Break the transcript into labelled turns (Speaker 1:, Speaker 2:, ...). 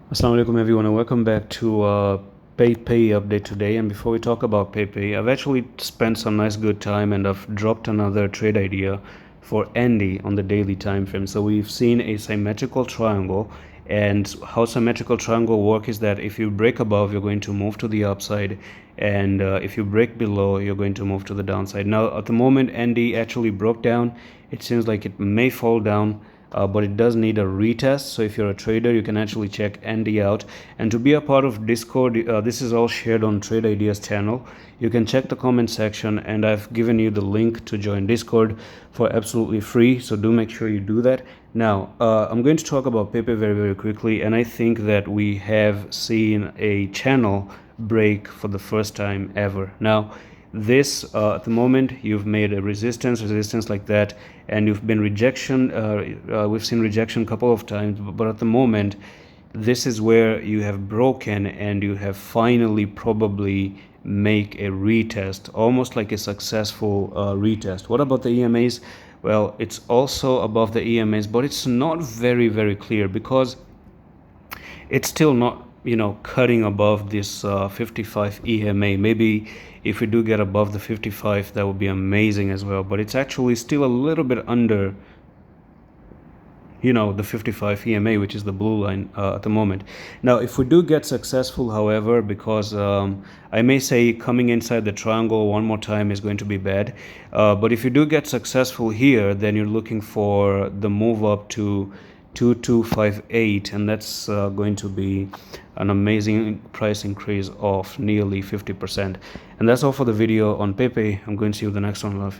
Speaker 1: Assalamu alaikum everyone, and welcome back to PEIPEI update today. And before we talk about PEIPEI, I've actually spent some nice good time and I've dropped another trade idea for Andy on the daily time frame. So we've seen a symmetrical triangle, and how symmetrical triangle work is that if you break above, you're going to move to the upside, and if you break below, you're going to move to the downside. Now at the moment, Andy actually broke down. It seems like it may fall down, but it does need a retest. So if you're a trader, you can actually check Andy out. And to be a part of Discord, this is all shared on Trade Ideas channel. You can check the comment section, and I've given you the link to join Discord for absolutely free, so do make sure you do that. Now I'm going to talk about PEIPEI very quickly, and I think that we have seen a channel break for the first time ever. Now this at the moment, you've made a resistance like that, and you've been rejection. We've seen rejection a couple of times, but at the moment, this is where you have broken and you have finally probably make a retest, almost like a successful retest. What about the EMAs? Well, it's also above the EMAs, but it's not very clear because it's still not cutting above this 55 EMA. Maybe if we do get above the 55, that would be amazing as well, but it's actually still a little bit under the 55 EMA, which is the blue line at the moment. Now if we do get successful, however, because I may say coming inside the triangle one more time is going to be bad, but if you do get successful here, then you're looking for the move up to 2258, and that's going to be an amazing price increase of nearly 50%. And that's all for the video on PEIPEI. I'm going to see you in the next one. Love.